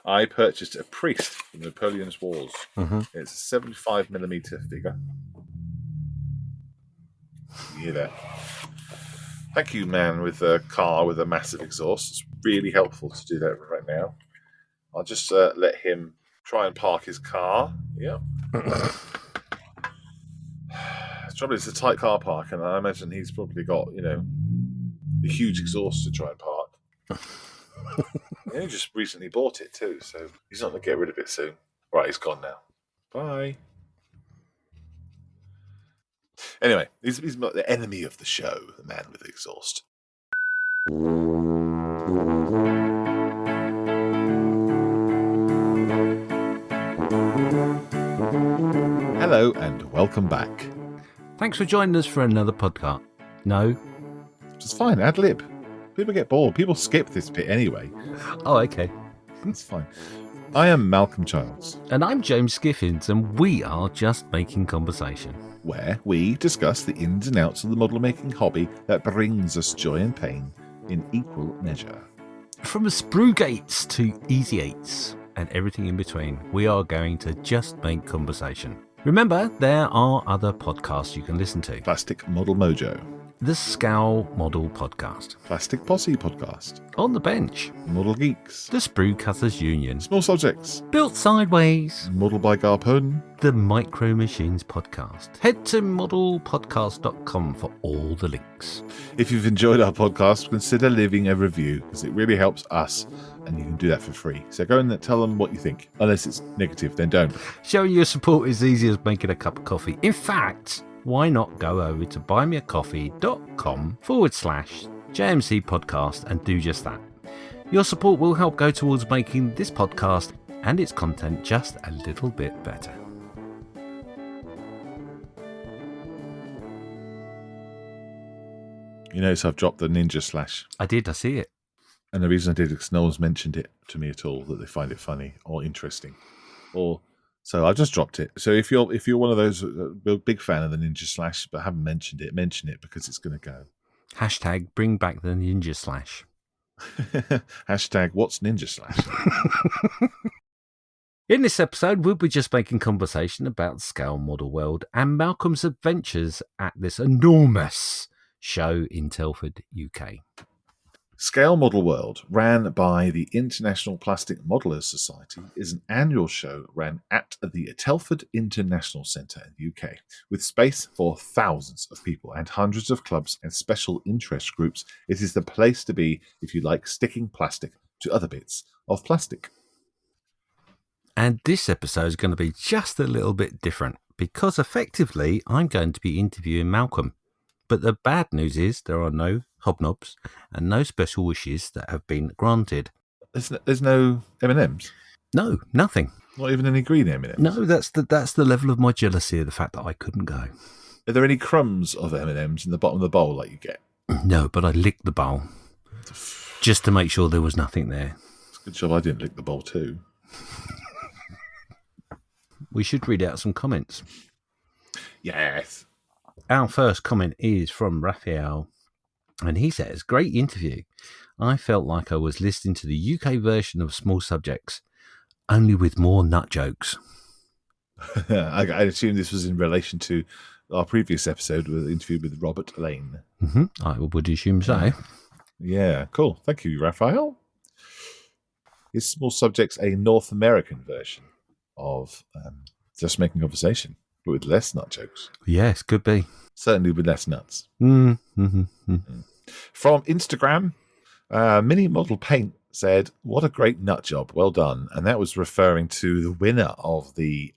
I purchased a priest from Napoleon's Wars. Mm-hmm. It's a 75mm figure. You hear that? Thank you, man, with a car with a massive exhaust. It's really helpful to do that right now. I'll just let him try and park his car. Yeah. The trouble is, it's a tight car park, and I imagine he's probably got, a huge exhaust to try and park. He just recently bought it too, so he's not going to get rid of it soon. Right, he's gone now. Bye. Anyway, he's not the enemy of the show, the man with the exhaust. Hello and welcome back. Thanks for joining us for another podcast. No? It's fine, ad lib. People get bored. People skip this bit anyway. Oh, okay. It's fine. I am Malcolm Childs. And I'm James Skiffins, and we are just making conversation. Where we discuss the ins and outs of the model making hobby that brings us joy and pain in equal measure. From sprue gates to easy eights and everything in between, we are going to just make conversation. Remember, there are other podcasts you can listen to. Plastic Model Mojo. The Scowl Model Podcast. Plastic Posse Podcast. On the Bench. Model Geeks. The Sprue Cutters Union. Small Subjects. Built Sideways. Model by Garpon. The Micro Machines Podcast. Head to modelpodcast.com for all the links. If you've enjoyed our podcast, consider leaving a review because it really helps us, and you can do that for free. So go and tell them what you think. Unless it's negative, then don't. Showing your support is easy as making a cup of coffee. In fact, why not go over to buymeacoffee.com/JMC podcast and do just that. Your support will help go towards making this podcast and its content just a little bit better. You notice I've dropped the Ninja Slash. I did, I see it. And the reason I did is because no one's mentioned it to me at all, that they find it funny or interesting. So I just dropped it. So if you're one of those big fan of the Ninja Slash but haven't mentioned it, mention it because it's going to go. Hashtag bring back the Ninja Slash. Hashtag what's Ninja Slash? In this episode, we'll be just making conversation about Scale Model World and Malcolm's adventures at this enormous show in Telford, UK. Scale Model World, ran by the International Plastic Modelers Society, is an annual show ran at the Telford International Centre in the UK, with space for thousands of people and hundreds of clubs and special interest groups. It is the place to be if you like sticking plastic to other bits of plastic. And this episode is going to be just a little bit different because effectively I'm going to be interviewing Malcolm. But the bad news is there are no hobnobs and no special wishes that have been granted. There's no M&Ms? No, nothing. Not even any green M&Ms? No, that's the level of my jealousy of the fact that I couldn't go. Are there any crumbs of M&Ms in the bottom of the bowl that you get? No, but I licked the bowl just to make sure there was nothing there. It's a good job I didn't lick the bowl too. We should read out some comments. Yes. Our first comment is from Raphael, and he says, great interview. I felt like I was listening to the UK version of Small Subjects, only with more nut jokes. I assume this was in relation to our previous episode with the interview with Robert Lane. Mm-hmm. I would assume so. Yeah, cool. Thank you, Raphael. Is Small Subjects a North American version of Just Making Conversation? But with less nut jokes. Yes, could be. Certainly with less nuts. Mm-hmm. From Instagram, Mini Model Paint said, what a great nut job. Well done. And that was referring to the winner of the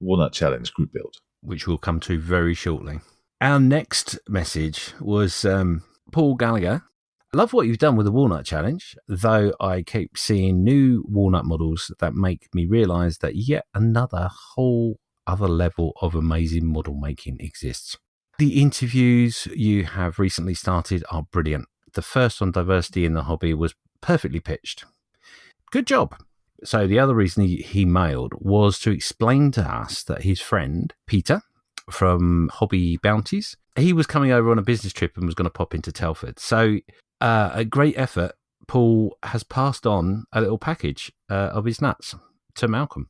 Walnut Challenge group build. Which we'll come to very shortly. Our next message was Paul Gallagher. Love what you've done with the Walnut Challenge, though I keep seeing new walnut models that make me realise that yet another whole other level of amazing model making exists. The interviews you have recently started are brilliant. The first on diversity in the hobby was perfectly pitched. Good job. So the other reason he mailed was to explain to us that his friend, Peter, from Hobby Bounties, he was coming over on a business trip and was going to pop into Telford. So a great effort, Paul has passed on a little package of his nuts to Malcolm.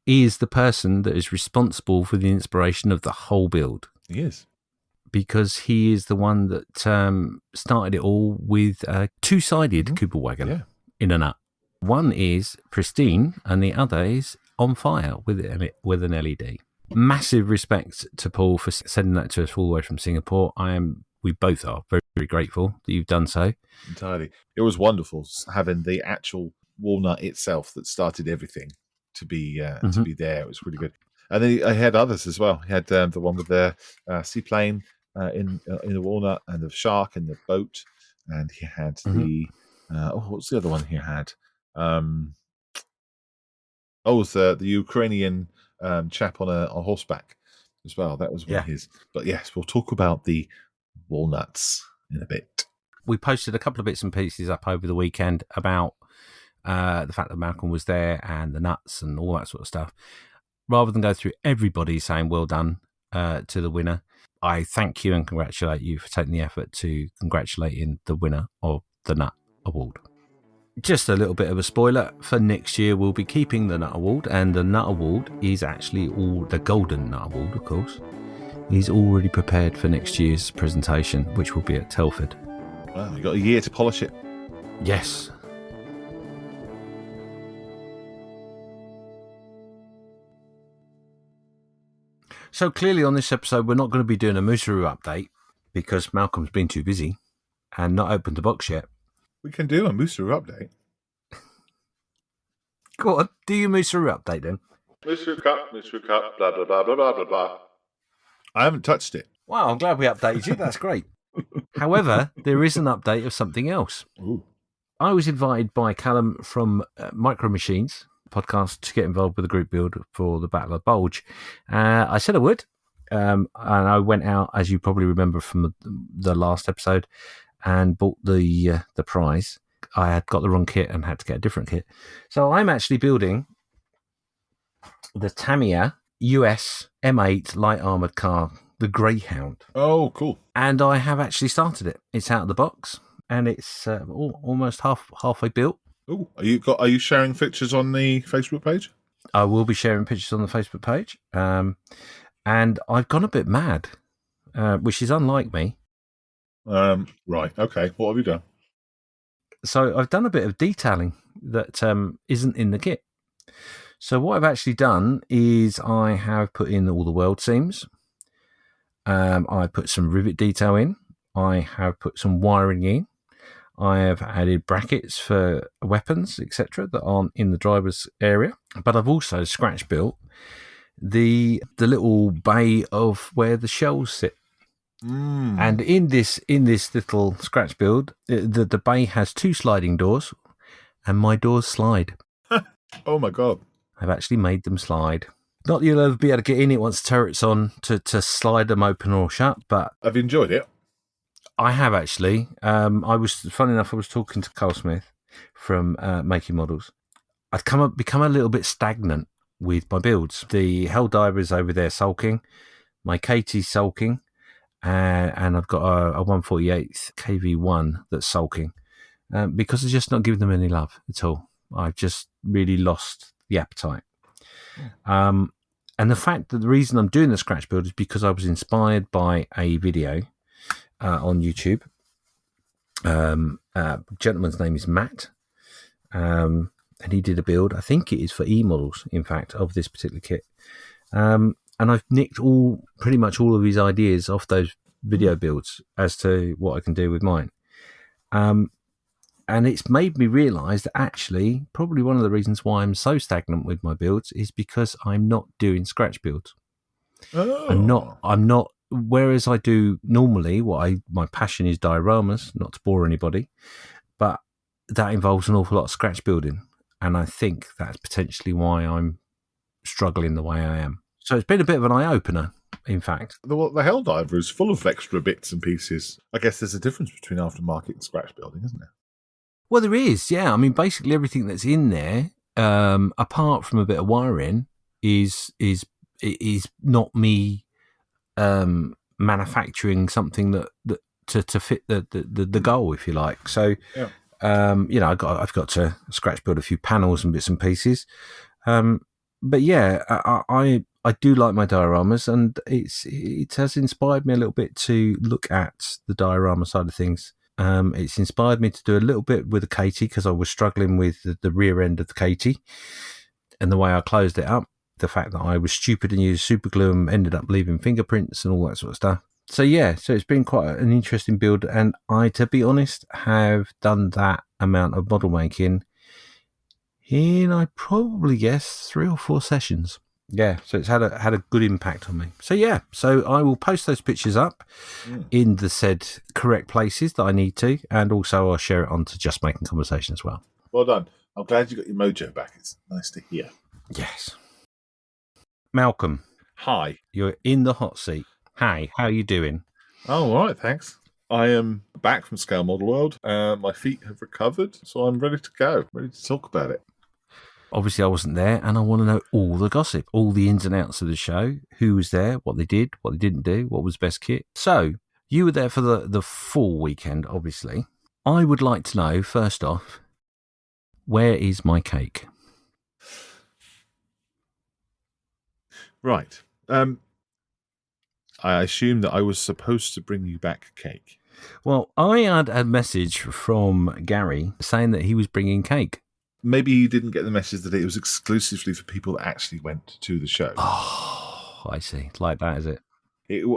He is the person that is responsible for the inspiration of the whole build. He is. Because he is the one that started it all with a two-sided Cooper wagon in a nut. One is pristine and the other is on fire with an LED. Massive respect to Paul for sending that to us all the way from Singapore. We both are very, very grateful that you've done so. Entirely. It was wonderful having the actual walnut itself that started everything to be there. It was really good. And then I had others as well. He had the one with the seaplane in the walnut, and the shark in the boat, and he had the what's the other one he had? It was the Ukrainian chap on horseback as well. That was one of his. But yes, we'll talk about the walnuts in a bit. We posted a couple of bits and pieces up over the weekend about the fact that Malcolm was there and the nuts and all that sort of stuff. Rather than go through everybody saying well done to the winner, I thank you and congratulate you for taking the effort to congratulating the winner of the Nut Award. Just a little bit of a spoiler, for next year we'll be keeping the Nut Award, and the Nut Award is actually the Golden Nut Award, of course. He's already prepared for next year's presentation, which will be at Telford. Wow, you got a year to polish it. Yes. So clearly on this episode, we're not going to be doing a Mooseroo update because Malcolm's been too busy and not opened the box yet. We can do a Mooseroo update. Go on, do your Mooseroo update then. Mooseroo cup, blah, blah, blah, blah, blah, blah. I haven't touched it. Wow, I'm glad we updated you. That's great. However, there is an update of something else. Ooh. I was invited by Callum from Micro Machines podcast to get involved with the group build for the Battle of Bulge. I said I would, and I went out, as you probably remember from the last episode, and bought the prize. I had got the wrong kit and had to get a different kit. So I'm actually building the Tamiya US M8 light armoured car, the Greyhound. Oh, cool. And I have actually started it. It's out of the box, and it's almost halfway built. Oh, are you sharing pictures on the Facebook page? I will be sharing pictures on the Facebook page. And I've gone a bit mad, which is unlike me. Right. Okay. What have you done? So I've done a bit of detailing that isn't in the kit. So what I've actually done is I have put in all the weld seams. I put some rivet detail in. I have put some wiring in. I have added brackets for weapons, etc., that aren't in the driver's area. But I've also scratch built the little bay of where the shells sit. And in this little scratch build, the bay has 2 sliding doors, and my doors slide. Oh my god! I've actually made them slide. Not that you'll ever be able to get in it once the turret's on to slide them open or shut, but have you enjoyed it? I have actually. Funny enough, I was talking to Carl Smith from Making Models. I've become a little bit stagnant with my builds. The Helldiver is over there sulking. My Katie's sulking. And I've got a 148th KV1 that's sulking because I'm just not giving them any love at all. I've just really lost the appetite. And the fact that the reason I'm doing the scratch build is because I was inspired by a video on YouTube. Gentleman's name is Matt, and he did a build. I think it is for E-models, in fact, of this particular kit. And I've nicked pretty much all of his ideas off those video builds as to what I can do with mine. And it's made me realise that actually probably one of the reasons why I'm so stagnant with my builds is because I'm not doing scratch builds. Oh. I'm not. Whereas I do normally, my passion is dioramas, not to bore anybody, but that involves an awful lot of scratch building, and I think that's potentially why I'm struggling the way I am. So it's been a bit of an eye-opener, in fact. The Helldiver is full of extra bits and pieces. I guess there's a difference between aftermarket and scratch building, isn't there? Well, there is, yeah. I mean, basically everything that's in there, apart from a bit of wiring, is not me manufacturing something that to fit the goal, if you like. So, I've got to scratch build a few panels and bits and pieces. But yeah, I do like my dioramas, and it has inspired me a little bit to look at the diorama side of things. It's inspired me to do a little bit with the Katie because I was struggling with the rear end of the Katie and the way I closed it up. The fact that I was stupid and used super glue and ended up leaving fingerprints and all that sort of stuff. So yeah, so it's been quite an interesting build, and I, to be honest, have done that amount of model making in, I probably guess, 3 or 4 sessions. Yeah, so it's had a good impact on me. So yeah, so I will post those pictures up in the said correct places that I need to, and also I'll share it onto Just Making Conversation as well. Well done. I'm glad you got your mojo back. It's nice to hear. Yes. Malcolm. Hi. You're in the hot seat. Hi, how are you doing? Oh, all right, thanks. I am back from Scale Model World. My feet have recovered, so I'm ready to go, ready to talk about it. Obviously, I wasn't there, and I want to know all the gossip, all the ins and outs of the show, who was there, what they did, what they didn't do, what was best kit. So, you were there for the full weekend, obviously. I would like to know, first off, where is my cake? Right. I assume that I was supposed to bring you back cake. Well, I had a message from Gary saying that he was bringing cake. Maybe you didn't get the message that it was exclusively for people that actually went to the show. Oh, I see. Like that, is it?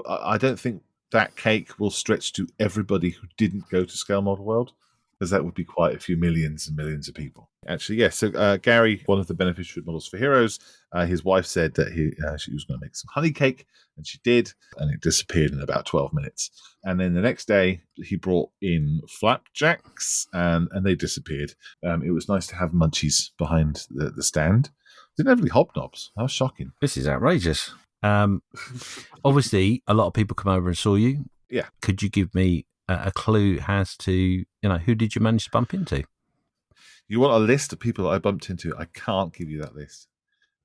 I don't think that cake will stretch to everybody who didn't go to Scale Model World, because that would be quite a few millions and millions of people. Actually, yes. So Gary, one of the beneficiary Models for Heroes, his wife said that she was going to make some honey cake, and she did, and it disappeared in about 12 minutes. And then the next day, he brought in flapjacks, and they disappeared. It was nice to have munchies behind the stand. Didn't have any hobnobs. That was shocking. This is outrageous. Obviously, a lot of people come over and saw you. Yeah. Could you give me a clue as to, who did you manage to bump into? You want a list of people that I bumped into? I can't give you that list.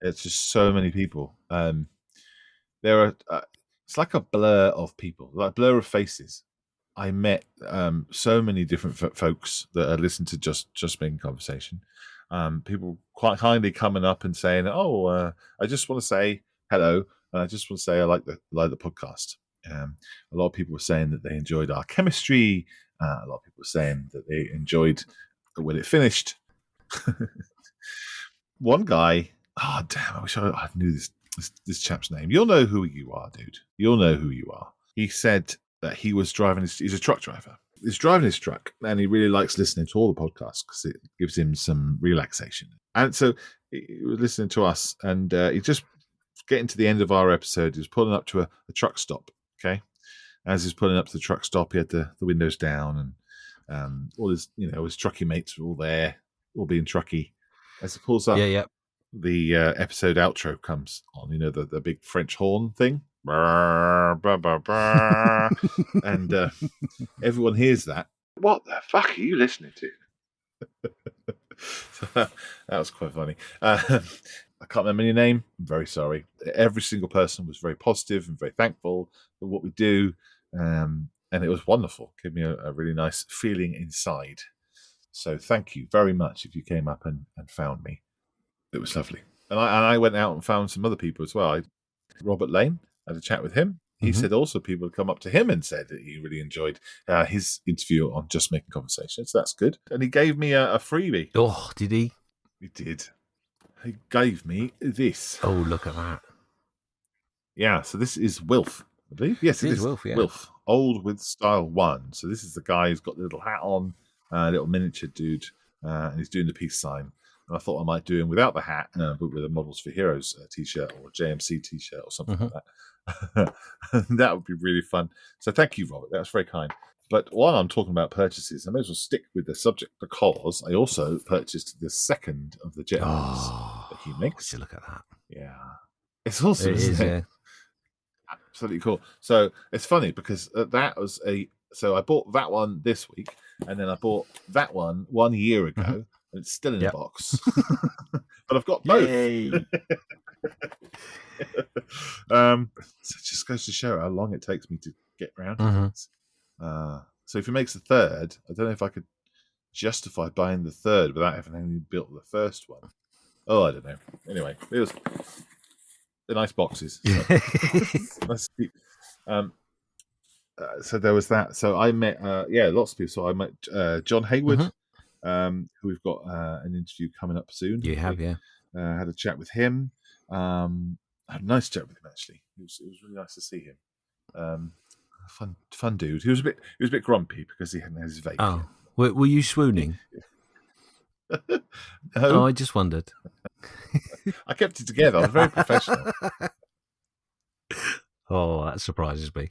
It's just so many people. There are. It's like a blur of people, like a blur of faces. I met so many different folks that listen to just making conversation. People quite kindly coming up and saying, "Oh, I just want to say hello, and I just want to say I like the podcast." A lot of people were saying that they enjoyed our chemistry. A lot of people were saying that they enjoyed when it finished. One guy, oh damn! I wish I knew this chap's name. You'll know who you are, dude. You'll know who you are. He said that he was driving he's a truck driver. He's driving his truck, and he really likes listening to all the podcasts because it gives him some relaxation. And so he was listening to us, and he just getting to the end of our episode. He was pulling up to a truck stop. Okay, as he's pulling up to the truck stop, he had the windows down, and all his his trucky mates were all there, all being trucky. As he pulls up, Yeah. the episode outro comes on. The big French horn thing. Brr, brr, brr, brr. And everyone hears that. What the fuck are you listening to? So that was quite funny. I can't remember your name. I'm very sorry. Every single person was very positive and very thankful for what we do. And it was wonderful. Gave me a really nice feeling inside. So thank you very much if you came up and found me. It was lovely. And I went out and found some other people as well. Robert Lane, had a chat with him. He said also people had come up to him and said that he really enjoyed his interview on Just Making Conversation. So that's good. And he gave me a freebie. Oh, did he? He did. He gave me this. Oh, look at that. Yeah, so this is Wilf, I believe. Yes, it is Wilf, yeah. Wilf. Old with Style 1. So this is the guy who's got the little hat on, little miniature dude, and he's doing the peace sign. And I thought I might do him without the hat, but with a Models for Heroes t-shirt or a JMC t-shirt or something like that. That would be really fun. So thank you, Robert. That was very kind. But while I'm talking about purchases, I may as well stick with the subject because I also purchased the second of the jet models that he makes. Would you look at that? Yeah. It's awesome, It isn't is, it? yeah. Absolutely cool. So it's funny because that was so I bought that one this week, and then I bought that one 1 year ago, and it's still in a box. But I've got both. So it just goes to show how long it takes me to get around to things. So if he makes the third, I don't know if I could justify buying the third without having only built the first one. Oh, I don't know. Anyway, it was the nice boxes. So. Let's keep, so there was that. So I met, lots of people. So I met John Hayward, who we've got an interview coming up soon. You have, yeah. Had a chat with him. I had a nice chat with him actually. It was really nice to see him. Fun dude. He was a bit grumpy because he hadn't had his vape. Oh, were you swooning? No. Oh, I just wondered. I kept it together. I was very professional. Oh, that surprises me.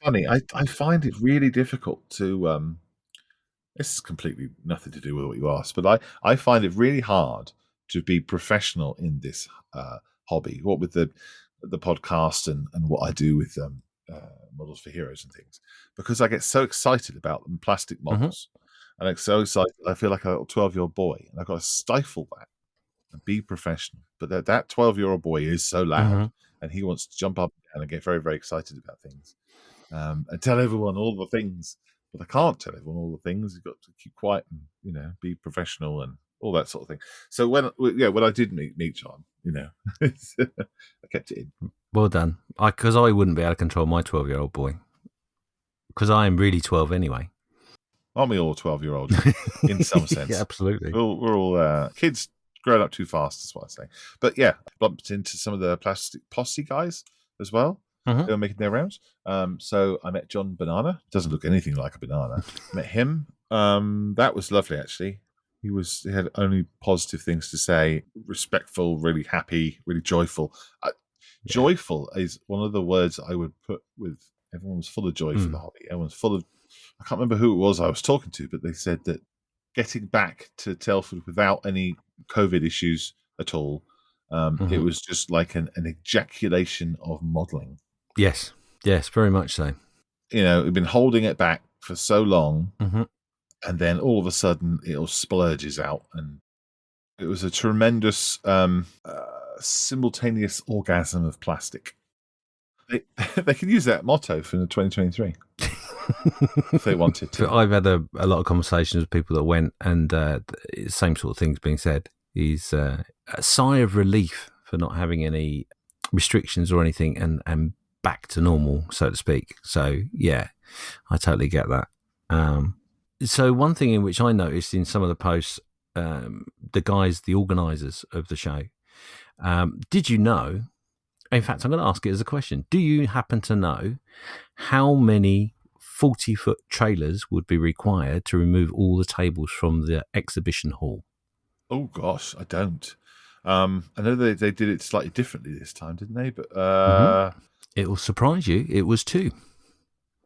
Funny, I find it really difficult to. This is completely nothing to do with what you asked, but I find it really hard to be professional in this hobby. What with the podcast and what I do with models for heroes and things, because I get so excited about them plastic models, and I'm so excited. I feel like a little 12-year-old boy, and I've got to stifle that and be professional. But that 12-year-old boy is so loud, and he wants to jump up and get very, very excited about things, and tell everyone all the things. But I can't tell everyone all the things. You've got to keep quiet and be professional and all that sort of thing. So when I did meet John, I kept it in. Well done. Because I wouldn't be able to control my 12-year-old boy. Because I am really 12 anyway. Aren't we all 12-year-olds in some sense? Yeah, absolutely. We're all kids growing up too fast, is what I say. But yeah, I bumped into some of the Plastic Posse guys as well. They were making their rounds. So I met John Banana. Doesn't look anything like a banana. Met him. That was lovely, actually. He had only positive things to say. Respectful, really happy, really joyful. Joyful is one of the words I would put with. Everyone was full of joy for the hobby. Everyone's full of. I can't remember who it was I was talking to, but they said that getting back to Telford without any COVID issues at all, it was just like an ejaculation of modelling. Yes, very much so. We've been holding it back for so long, and then all of a sudden it all splurges out, and it was a tremendous simultaneous orgasm of plastic. They could use that motto for the 2023 if they wanted to. I've had a lot of conversations with people that went, and the same sort of things being said. Is a sigh of relief for not having any restrictions or anything, and back to normal, so to speak. So yeah, I totally get that. So one thing in which I noticed in some of the posts, the organisers of the show, did you know? In fact, I'm going to ask it as a question. Do you happen to know how many 40-foot trailers would be required to remove all the tables from the exhibition hall? Oh gosh, I don't. I know they did it slightly differently this time, didn't they? But it will surprise you. It was 2.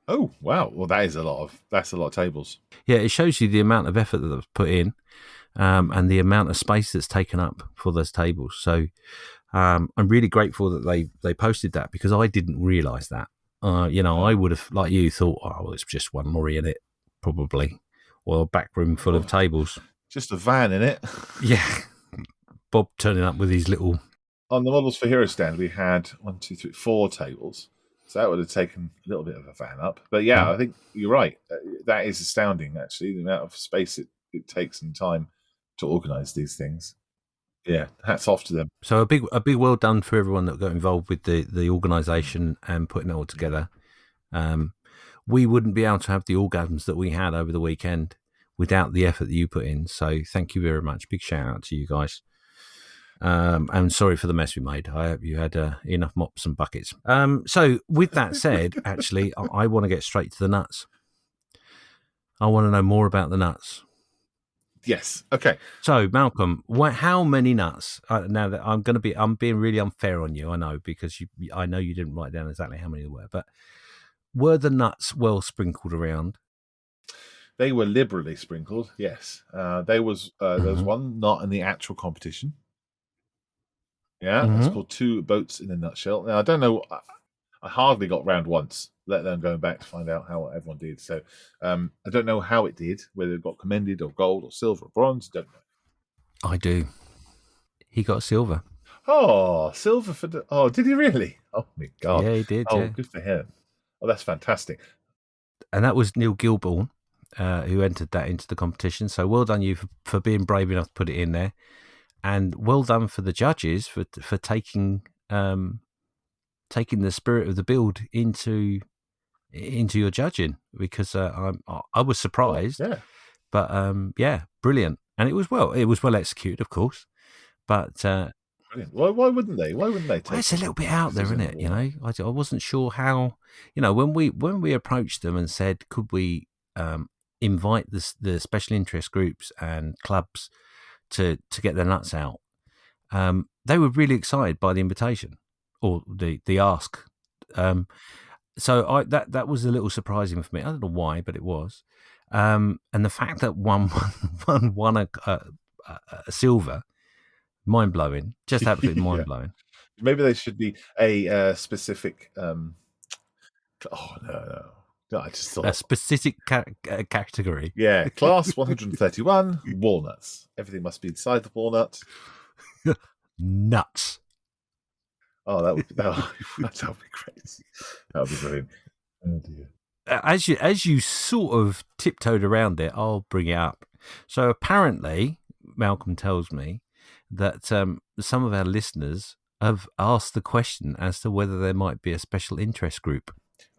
Oh wow! Well, that's a lot of tables. Yeah, it shows you the amount of effort that was put in, and the amount of space that's taken up for those tables. So I'm really grateful that they posted that, because I didn't realise that. I would have, like you, thought, oh, well, it's just one lorry in it, probably, or a back room full of tables. Just a van in it. Yeah. Bob turning up with his little... On the Models for Heroes stand, we had 1, 2, 3, 4 tables. So that would have taken a little bit of a van up. But yeah, I think you're right. That is astounding, actually, the amount of space it takes and time to organise these things. Yeah, hats off to them. So a big well done for everyone that got involved with the organisation and putting it all together. We wouldn't be able to have the orgasms that we had over the weekend without the effort that you put in. So thank you very much. Big shout out to you guys. And sorry for the mess we made. I hope you had enough mops and buckets. So with that said, actually, I want to get straight to the nuts. I want to know more about the nuts. Yes. Okay. So Malcolm, how many nuts? Now that I'm being really unfair on you, I know, because I know you didn't write down exactly how many there were, but were the nuts well sprinkled around? They were liberally sprinkled. Yes. There was one not in the actual competition. Yeah, it's called 2 Boats in a Nutshell. Now I don't know. I hardly got round once, let alone going back to find out how everyone did. So I don't know how it did, whether it got commended or gold or silver or bronze. Don't know. I do. He got silver. Oh, silver for oh, did he really? Oh my God. Yeah, he did. Oh, yeah. Good for him. Oh, that's fantastic. And that was Neil Gilbourne. who entered that into the competition. So well done you for being brave enough to put it in there, and well done for the judges for taking taking the spirit of the build into your judging, because I was surprised, Yeah. but yeah, brilliant, and it was well executed, of course, but. Brilliant. Why wouldn't they? Why wouldn't they Well, take it's a it? little bit out Because it there, was isn't in the it? You walnut. know, I wasn't sure how. You know, when we approached them and said, could we invite the special interest groups and clubs to get their nuts out, they were really excited by the invitation or the ask. So that was a little surprising for me. I don't know why, but it was. And the fact that one won a silver, mind blowing, just absolutely mind Yeah. blowing. Maybe they should be a specific. Oh no. No, I just A thought. specific category. Yeah, class 131 walnuts. Everything must be inside the walnut. Nuts. Oh, that would be great. That would be brilliant. Oh dear. As you sort of tiptoed around it, I'll bring it up. So apparently, Malcolm tells me that some of our listeners have asked the question as to whether there might be a special interest group.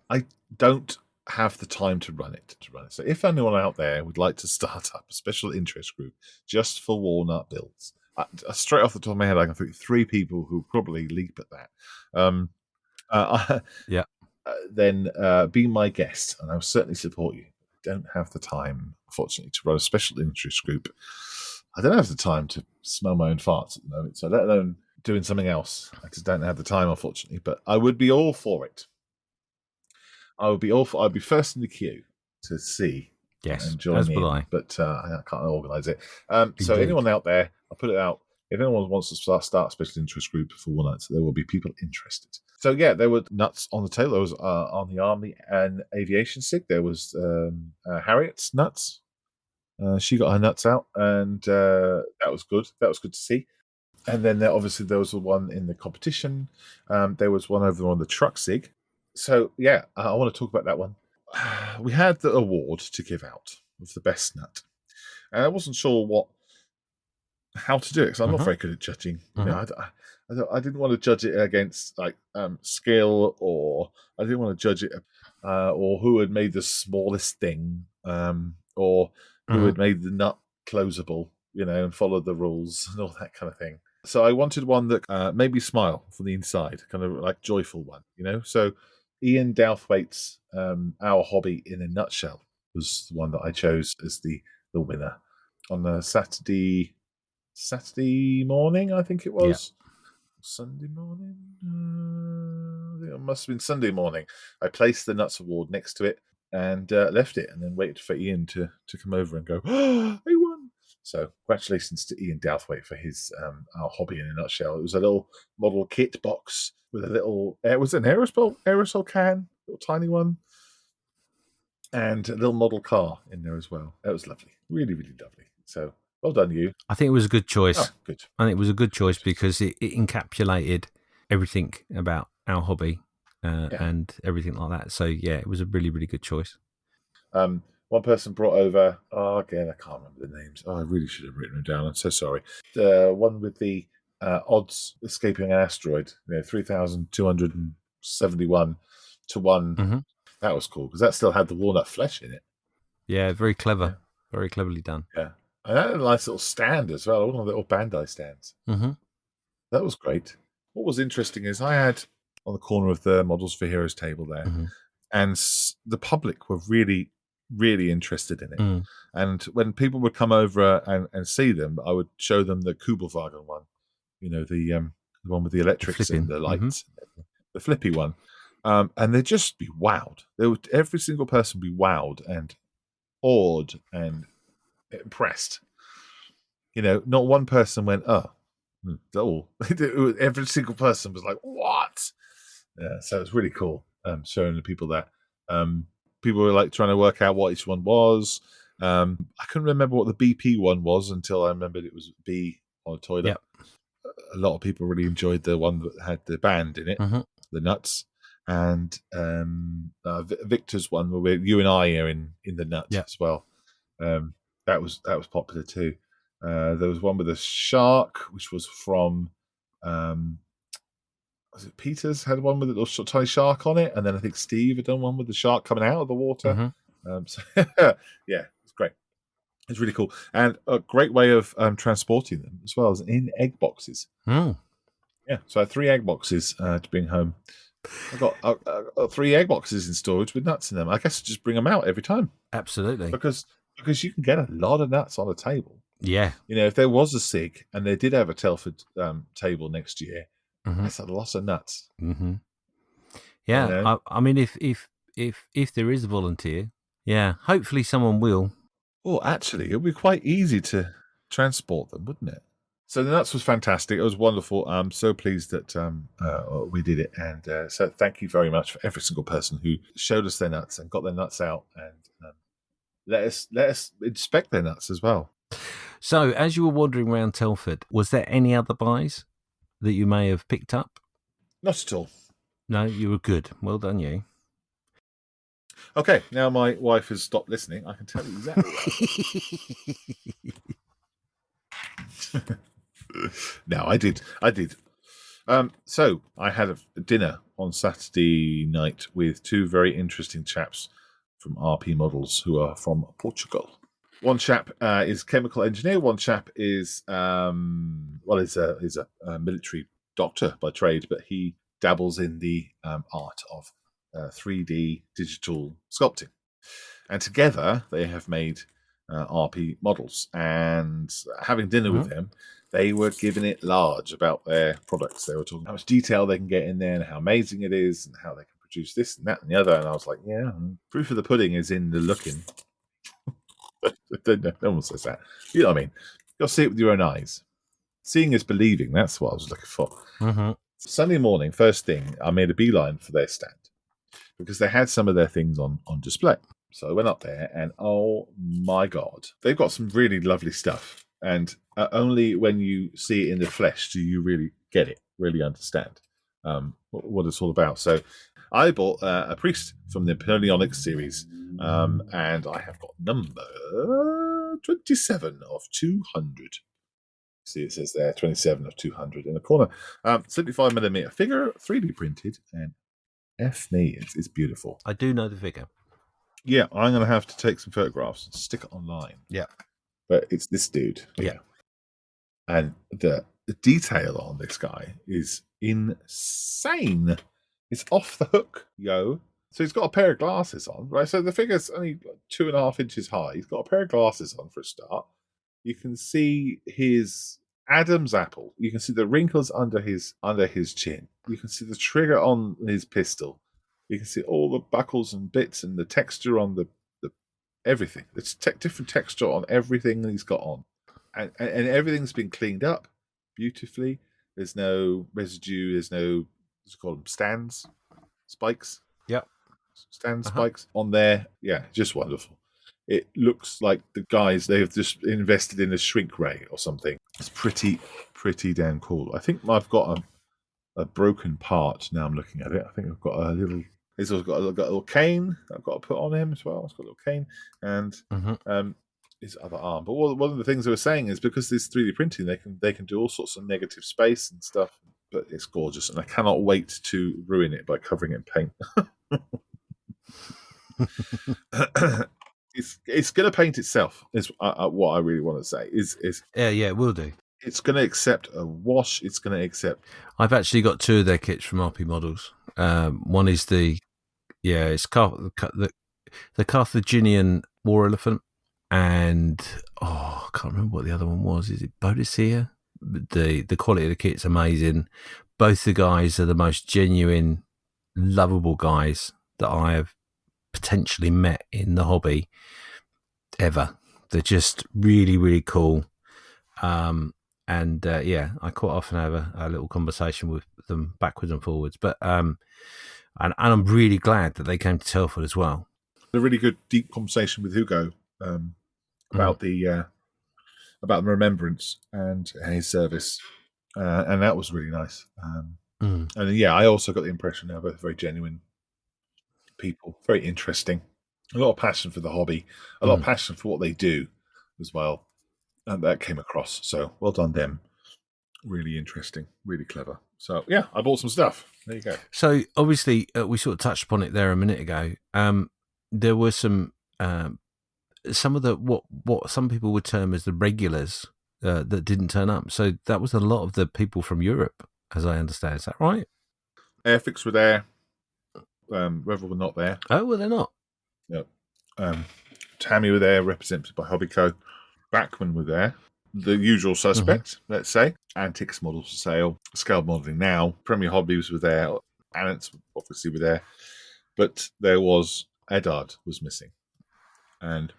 I don't have the time to run it. So if anyone out there would like to start up a special interest group just for walnut builds, straight off the top of my head, I can think 3 people who probably leap at that. Yeah. Then be my guest, and I'll certainly support you. I don't have the time, unfortunately, to run a special interest group. I don't have the time to smell my own farts at the moment, so let alone doing something else. I just don't have the time, unfortunately. But I would be all for it. I'd be first in the queue to see Yes, and join as in, will I. but I can't organise it. So Indeed. anyone out there, I'll put it out. If anyone wants to start a special interest group for walnuts, there will be people interested. So yeah, there were nuts on the table. There was on the Army and Aviation SIG. There was Harriet's nuts. She got her nuts out, and that was good. That was good to see. And then there was the one in the competition. There was one over on the truck SIG. So yeah, I want to talk about that one. We had the award to give out of the best nut, and I wasn't sure how to do it because I'm not very good at judging. You know, I didn't want to judge it against like skill, or I didn't want to judge it or who had made the smallest thing, or who had made the nut closable, you know, and followed the rules and all that kind of thing. So I wanted one that made me smile from the inside, kind of like joyful one, you know. So Ian Douthwaite's Our Hobby in a Nutshell was the one that I chose as the winner on the Saturday morning, I think it was. Yeah. Sunday morning? I think it must have been Sunday morning. I placed the Nuts Award next to it and left it, and then waited for Ian to come over and go, oh, I won! So congratulations to Ian Douthwaite for his Our Hobby in a Nutshell. It was a little model kit box with a little, it was an aerosol can, little tiny one, and a little model car in there as well. That was lovely. Really, really lovely. So well done, you. I think it was a good choice. Oh, good. I think it was a good choice because it encapsulated everything about Our Hobby and everything like that. So yeah, it was a really, really good choice. One person brought over, again, I can't remember the names. I really should have written them down. I'm so sorry. The one with the odds escaping an asteroid, 3,271 to 1. Mm-hmm. That was cool because that still had the walnut flesh in it. Yeah, very clever. Yeah. Very cleverly done. Yeah. And that had a nice little stand as well, one of the little Bandai stands. Mm-hmm. That was great. What was interesting is I had on the corner of the Models for Heroes table there, and the public were really, really interested in it. And when people would come over and see them, I would show them the Kubelwagen one, the one with the electrics and the lights, the flippy one. And they'd just be wowed. Every single person would be wowed and awed and impressed. Not one person went, oh. Every single person was like, what? Yeah, so it's really cool showing the people that. People were like trying to work out what each one was. I couldn't remember what the BP one was until I remembered it was B on a toilet. Yep. A lot of people really enjoyed the one that had the band in it, the nuts. and Victor's one where you and I are in the nut as well. That was popular too. There was one with a shark, which was from was it Peter's had one with a little tiny shark on it, and then I think Steve had done one with the shark coming out of the water. So yeah, it's great. It's really cool, and a great way of transporting them as well as in egg boxes. Yeah, so I had 3 egg boxes to bring home. I've got 3 egg boxes in storage with nuts in them. I guess just bring them out every time. Absolutely, because you can get a lot of nuts on a table. Yeah, if there was a SIG and they did have a Telford table next year, that's a lot of nuts. Yeah, I mean, if there is a volunteer, hopefully someone will. Well, actually, it would be quite easy to transport them, wouldn't it? So the nuts was fantastic. It was wonderful. I'm so pleased that we did it. And so thank you very much for every single person who showed us their nuts and got their nuts out and let us inspect their nuts as well. So as you were wandering around Telford, was there any other buys that you may have picked up? Not at all. No, you were good. Well done, you. Okay, now my wife has stopped listening. I can tell you exactly what. No, I did. So I had a dinner on Saturday night with 2 very interesting chaps from RP Models who are from Portugal. One chap is chemical engineer. One chap is is a military doctor by trade, but he dabbles in the art of 3D digital sculpting. And together they have made RP models. And having dinner with them, they were giving it large about their products. They were talking how much detail they can get in there and how amazing it is and how they can produce this and that and the other. And I was like, yeah, proof of the pudding is in the looking. No one says that. You know what I mean? You'll see it with your own eyes. Seeing is believing. That's what I was looking for. Sunday morning, first thing, I made a beeline for their stand because they had some of their things on display. So I went up there and oh my God, they've got some really lovely stuff. And only when you see it in the flesh do you really get it, really understand what it's all about. So I bought a priest from the Napoleonic series, and I have got number 27 of 200. See, it says there 27 of 200 in the corner. 75mm figure, 3D printed, and F me, it's beautiful. I do know the figure. Yeah, I'm going to have to take some photographs and stick it online. Yeah. But it's this dude. Yeah. And the detail on this guy is insane. It's off the hook, yo. So he's got a pair of glasses on, right? So the figure's only 2.5 inches high. He's got a pair of glasses on for a start. You can see his Adam's apple. You can see the wrinkles under his chin. You can see the trigger on his pistol. You can see all the buckles and bits and the texture on the everything. It's different texture on everything he's got on. And everything's been cleaned up beautifully. There's no residue. There's no, what's it called, stands? Spikes? Yep. Spikes on there. Yeah, just wonderful. It looks like the guys, they've just invested in a shrink ray or something. It's pretty damn cool. I think I've got a broken part now I'm looking at it. I think I've got a little... He's also got a little cane I've got to put on him as well. It's got a little cane and his other arm. But one of the things they were saying is because this 3D printing, they can do all sorts of negative space and stuff. But it's gorgeous, and I cannot wait to ruin it by covering it in paint. It's going to paint itself. Is what I really want to say. Is yeah, it will do. It's going to accept a wash. It's going to accept. I've actually got 2 of their kits from RP Models. One is the Carthaginian war elephant, and I can't remember what the other one was. Is it Bodicea? The quality of the kit's amazing. Both the guys are the most genuine, lovable guys that I have potentially met in the hobby ever. They're just really, really cool. And I quite often have a little conversation with them backwards and forwards. But and I'm really glad that they came to Telford as well. A really good, deep conversation with Hugo about the remembrance and his service, and that was really nice. Mm. And yeah, I also got the impression they're both very genuine people, very interesting, a lot of passion for the hobby, a lot of passion for what they do as well. And that came across. So well done them. Really interesting, really clever. So yeah, I bought some stuff. There you go. So obviously, we sort of touched upon it there a minute ago. There were some of the what some people would term as the regulars that didn't turn up. So that was a lot of the people from Europe, as I understand. Is that right? Airfix were there. Revel were not there. Oh, well, they're not. No. Tammy were there, represented by Hobbyco. Backman were there. The usual suspects, let's say. Antiques models for sale. Scale modelling now. Premier Hobbies were there. Annetts obviously were there. But there was Eddard was missing. And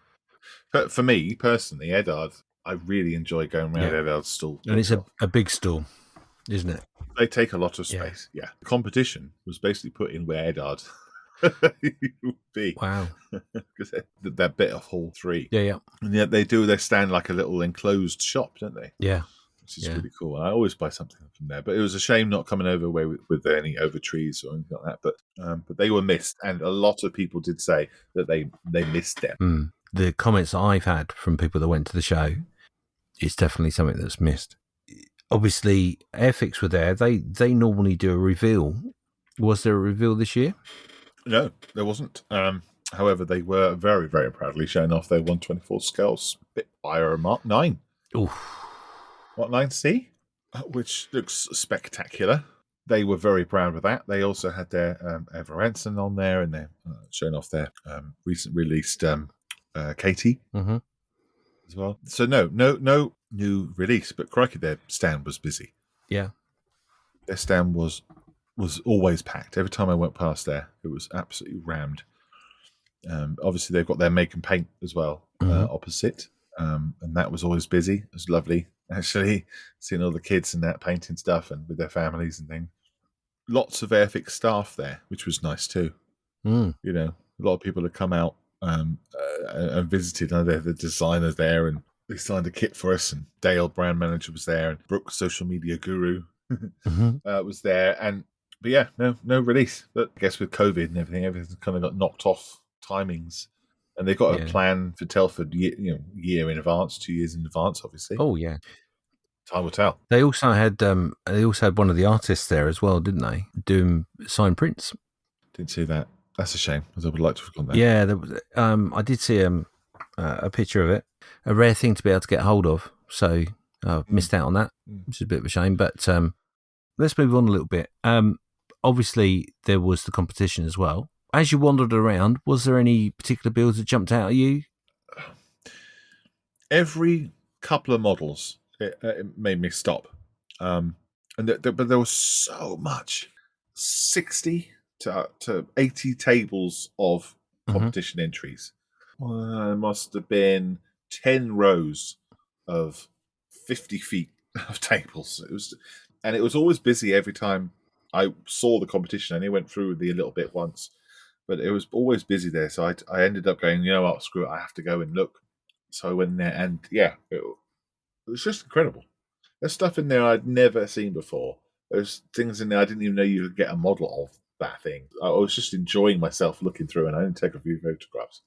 for me, personally, Eddard, I really enjoy going around Eddard's stall. And it's a big stall, isn't it? They take a lot of space, yeah. The competition was basically put in where Eddard would be. Wow. Because that bit of Hall 3. Yeah. And yet they do their stand like a little enclosed shop, don't they? Yeah. Which is really cool. I always buy something from there. But it was a shame not coming over with any over trees or anything like that. But they were missed. And a lot of people did say that they missed them. The comments I've had from people that went to the show, it's definitely something that's missed. Obviously, Airfix were there. They normally do a reveal. Was there a reveal this year? No, there wasn't. However, they were very, very proudly showing off their 124 scale Spitfire Mark 9. Oof. What 9C? Which looks spectacular. They were very proud of that. They also had their Everanson on there, and they're showing off their recent released Katie as well. So no new release, but crikey, their stand was busy. Yeah, their stand was always packed. Every time I went past there, it was absolutely rammed. Obviously, they've got their make and paint as well opposite, and that was always busy. It was lovely, actually, seeing all the kids and that painting stuff and with their families and things. Lots of Airfix staff there, which was nice too. You know, a lot of people had come out and visited. And the designer there, and they signed a kit for us. And Dale, brand manager, was there, and Brooke, social media guru, was there. But yeah, no release. But I guess with COVID and everything's kind of got knocked off timings. And they've got a plan for Telford, year in advance, 2 years in advance, obviously. Oh yeah, time will tell. They also had one of the artists there as well, didn't they? Doing signed prints. Didn't see that. That's a shame, because I would like to have gone there. Yeah, there was, I did see a picture of it. A rare thing to be able to get hold of. So I've missed out on that, which is a bit of a shame. But let's move on a little bit. Obviously, there was the competition as well. As you wandered around, was there any particular builds that jumped out at you? Every couple of models, it made me stop. But there was so much. 60 to 80 tables of competition entries. There must have been 10 rows of 50 feet of tables. It was always busy every time I saw the competition. I only went through a little bit once, but it was always busy there. So I ended up going, you know what, screw it, I have to go and look. So I went in there, and yeah, it was just incredible. There's stuff in there I'd never seen before. There's things in there I didn't even know you could get a model of that thing. I was just enjoying myself looking through, and I didn't take a few photographs.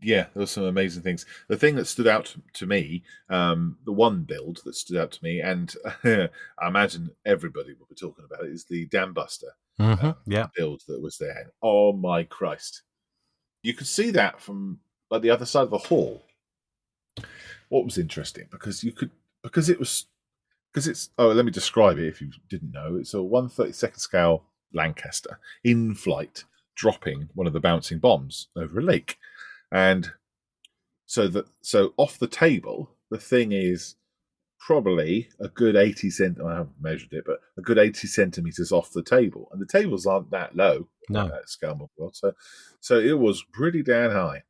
Yeah, there were some amazing things. The thing that stood out to me, the one build that stood out to me, and I imagine everybody will be talking about it, is the Dam Buster build that was there. Oh my Christ. You could see that from like the other side of the hall. What was interesting, because let me describe it if you didn't know. It's a 1/32 scale Lancaster in flight, dropping one of the bouncing bombs over a lake. And so off the table, the thing is probably a good 80 I haven't measured it, but a good 80 centimeters off the table. And the tables aren't that low, no, that scale model. So it was pretty damn high.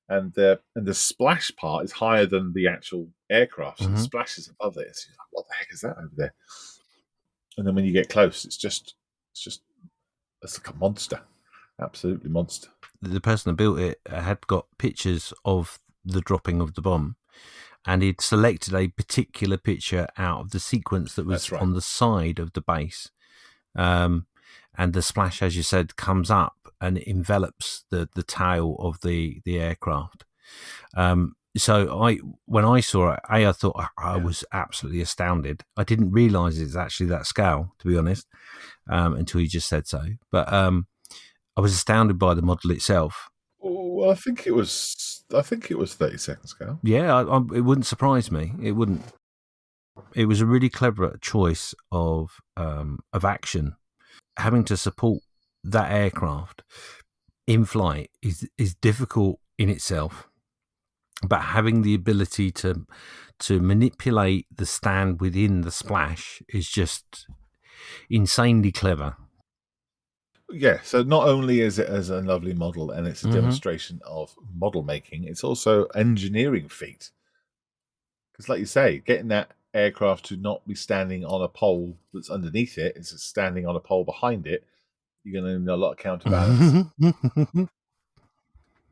And the splash part is higher than the actual aircraft. So the splash is above it. So you're like, what the heck is that over there? And then when you get close, it's like a monster. Absolutely monster. The person that built it had got pictures of the dropping of the bomb, and he'd selected a particular picture out of the sequence that was That's right. on the side of the base. And the splash, as you said, comes up and envelops the tail of the aircraft. So when I saw it, I thought I was absolutely astounded. I didn't realise it's actually that scale, to be honest, until you just said so. But I was astounded by the model itself. Well, I think it was 30-second scale. Yeah, it wouldn't surprise me. It wouldn't. It was a really clever choice of action. Having to support that aircraft in flight is difficult in itself, but having the ability to manipulate the stand within the splash is just insanely clever. Yeah, so not only is it as a lovely model and it's a demonstration of model making, it's also engineering feat. Because, like you say, getting that aircraft to not be standing on a pole that's underneath it, it's standing on a pole behind it, you're going to need a lot of counterbalance,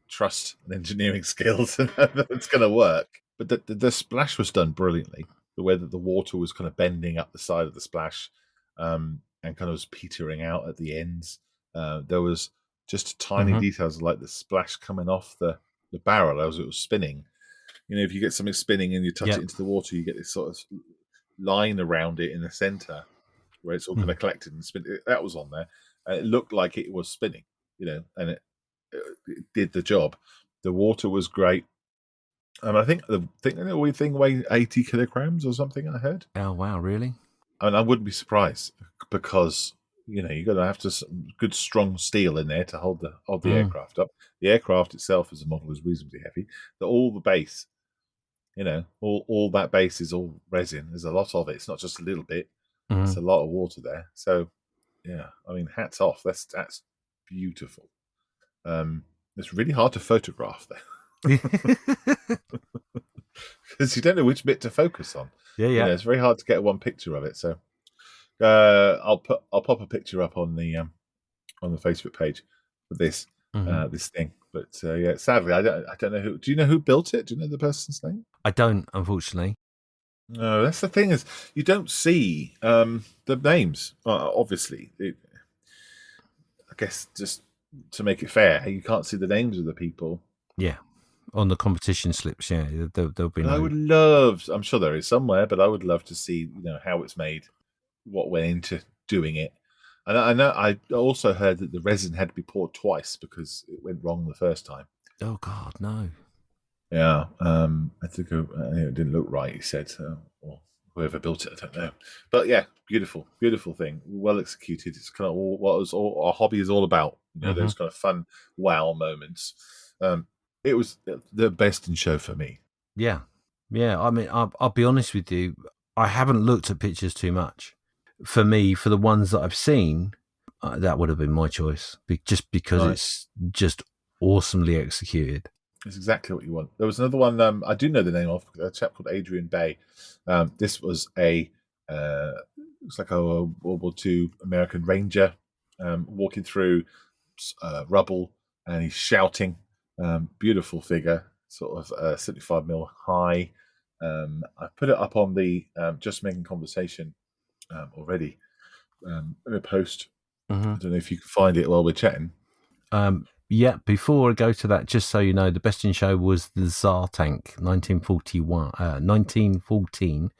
trust, and engineering skills, and it's going to work. But the splash was done brilliantly. The way that the water was kind of bending up the side of the splash, and kind of was petering out at the ends. There was just tiny details like the splash coming off the barrel as it was spinning. You know, if you get something spinning and you touch it into the water, you get this sort of line around it in the center where it's all kind of collected and spin. That was on there. It looked like it was spinning, you know, and it did the job. The water was great. And I think the thing weighed 80 kilograms or something, I heard. Oh, wow, really? I mean, I wouldn't be surprised because, you know, you're going to have good, strong steel in there to hold the aircraft up. The aircraft itself as a model is reasonably heavy. All the base, you know, all that base is all resin. There's a lot of it. It's not just a little bit. It's a lot of water there. So, yeah, I mean, hats off. That's beautiful. It's really hard to photograph there because you don't know which bit to focus on. Yeah. You know, it's very hard to get one picture of it. So, I'll pop a picture up on the Facebook page for this this thing. But yeah, sadly, I don't know who. Do you know who built it? Do you know the person's name? I don't, unfortunately. No, that's the thing is you don't see the names. Obviously, I guess just to make it fair, you can't see the names of the people. Yeah, on the competition slips. Yeah, there'll be. I would love. I'm sure there is somewhere, but I would love to see how it's made, what went into doing it. And I know I also heard that the resin had to be poured twice because it went wrong the first time. Oh God, no. Yeah, I think it didn't look right. He said, or whoever built it, I don't know. But yeah, beautiful, beautiful thing, well executed. It's kind of what our hobby is all about. Those kind of fun, wow moments. It was the best in show for me. Yeah. I mean, I'll be honest with you. I haven't looked at pictures too much. For me, for the ones that I've seen, that would have been my choice, just because it's just awesomely executed. It's exactly what you want. There was another one I do know the name of, a chap called Adrian Bay. This was looks like a World War II American Ranger walking through rubble, and he's shouting. Beautiful figure, sort of 75 mil high. I put it up on the Just Making Conversation already in a post. I don't know if you can find it while we're chatting. Yeah, before I go to that, just so you know, the best in show was the Tsar tank, 1914.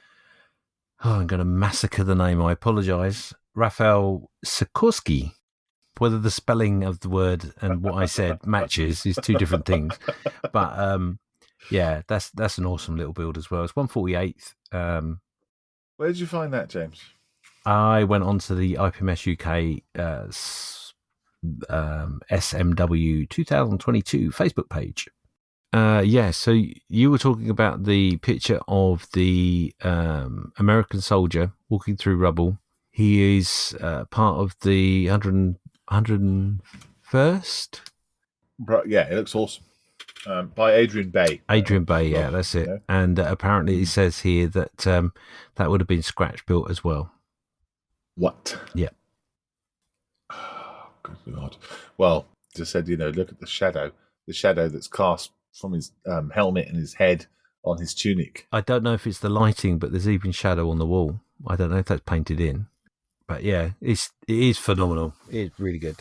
Oh, I'm going to massacre the name. I apologise. Raphael Sikorsky. Whether the spelling of the word and what I said matches is two different things. But yeah, that's an awesome little build as well. It's 148th. Where did you find that, James? I went onto the IPMS UK SMW 2022 Facebook page. Yeah, so you were talking about the picture of the American soldier walking through rubble. He is part of the 101st? Yeah, it looks awesome. By Adrian Bay. Adrian Bay, yeah, that's it. And apparently it says here that that would have been scratch built as well. What? Yeah. Oh, good God. Well, just said, look at the shadow that's cast from his helmet and his head on his tunic. I don't know if it's the lighting, but there's even shadow on the wall. I don't know if that's painted in. But yeah, it is phenomenal. It's really good.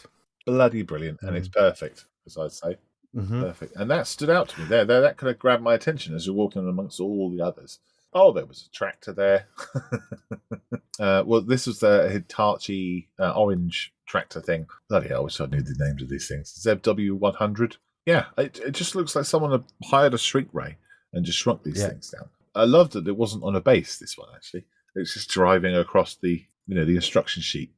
Bloody brilliant, and it's perfect, as I'd say. Mm-hmm. Perfect. And that stood out to me there. That kind of grabbed my attention as you're walking amongst all the others. Oh, there was a tractor there. Well, this was the Hitachi orange tractor thing. Bloody hell, I wish I knew the names of these things. ZW100. Yeah, it just looks like someone had hired a shrink ray and just shrunk these things down. I loved that it wasn't on a base, this one, actually. It's just driving across the instruction sheet.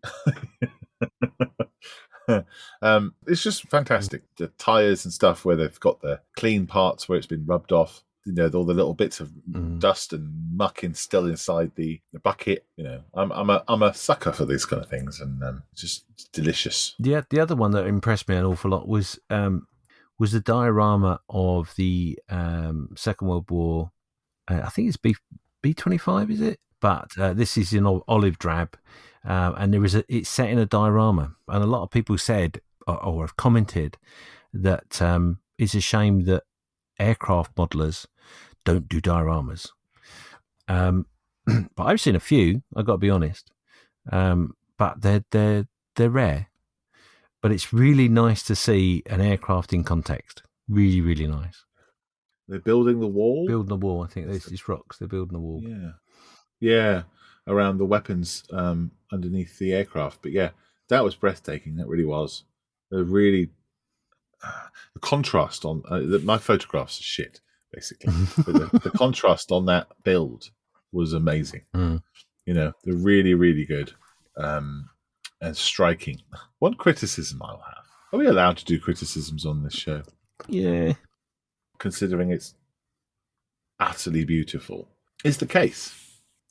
It's just fantastic. The tires and stuff where they've got the clean parts where it's been rubbed off. All the little bits of dust and muck still inside the bucket. I'm a sucker for these kind of things, and just delicious. Yeah, the other one that impressed me an awful lot was the diorama of the Second World War. I think it's B-25, is it? But this is in olive drab, and it's set in a diorama. And a lot of people said or have commented that it's a shame that aircraft modelers don't do dioramas. But I've seen a few. I've got to be honest, but they're rare. But it's really nice to see an aircraft in context. Really, really nice. They're building the wall? Building the wall. I think it's rocks. They're building the wall. Yeah. Around the weapons underneath the aircraft. But yeah, that was breathtaking. That really was. The contrast on... my photographs are shit, basically. But the contrast on that build was amazing. They're really, really good. And striking. One criticism I'll have. Are we allowed to do criticisms on this show? Yeah. Considering it's utterly beautiful. Is the case.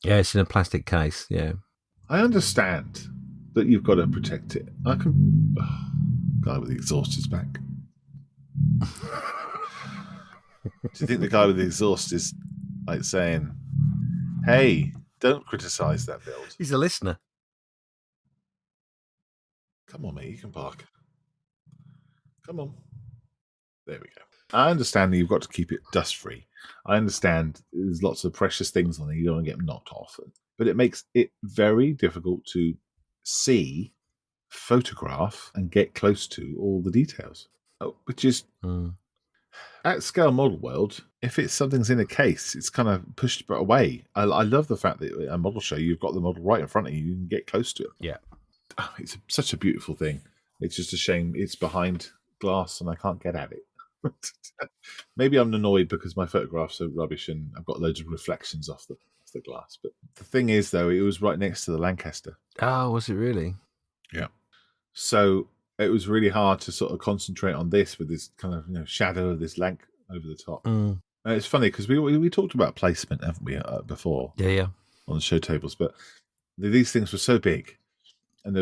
Yeah, it's in a plastic case, yeah. I understand that you've got to protect it. I can... guy with the exhaust is back. Do you think the guy with the exhaust is like saying, hey, don't criticise that build? He's a listener. Come on, mate, you can park. Come on. There we go. I understand that you've got to keep it dust-free. I understand there's lots of precious things on it. You don't want to get them knocked off. But it makes it very difficult to see, photograph, and get close to all the details. Which is, at Scale Model World, if something's in a case, it's kind of pushed away. I love the fact that at a model show, you've got the model right in front of you. You can get close to it. Yeah. It's such a beautiful thing. It's just a shame it's behind glass and I can't get at it. Maybe I'm annoyed because my photographs are rubbish and I've got loads of reflections off the glass. But the thing is, though, it was right next to the Lancaster. Oh, was it really? Yeah. So it was really hard to sort of concentrate on this with this kind of shadow of this Lanc over the top. And it's funny because we talked about placement, haven't we, before? Yeah. On the show tables, but these things were so big. And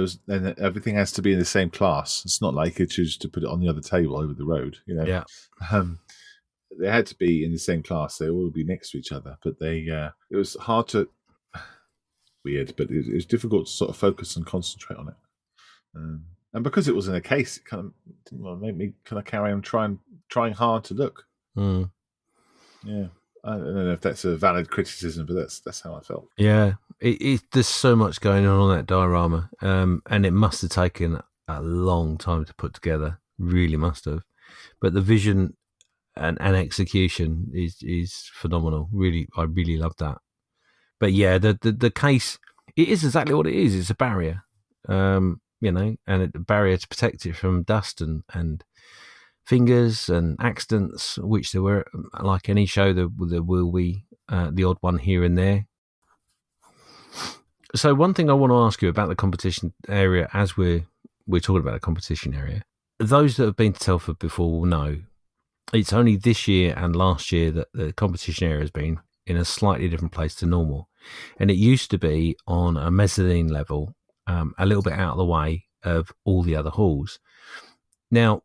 everything has to be in the same class. It's not like you could choose to put it on the other table over the road, Yeah. They had to be in the same class. They all would be next to each other, but it was hard to weird, but it was difficult to sort of focus and concentrate on it. And because it was in a case, it kind of made me kind of carry on trying hard to look. Yeah. I don't know if that's a valid criticism, but that's how I felt. Yeah, there's so much going on that diorama, and it must have taken a long time to put together. Really must have. But the vision and execution is phenomenal. Really, I really love that. But yeah, the case, it is exactly what it is. It's a barrier, and a barrier to protect it from dust and fingers and accidents, which there were, like any show, there will be the odd one here and there. So one thing I want to ask you about the competition area, as we're talking about the competition area, those that have been to Telford before will know it's only this year and last year that the competition area has been in a slightly different place to normal. And it used to be on a mezzanine level, a little bit out of the way of all the other halls. Now,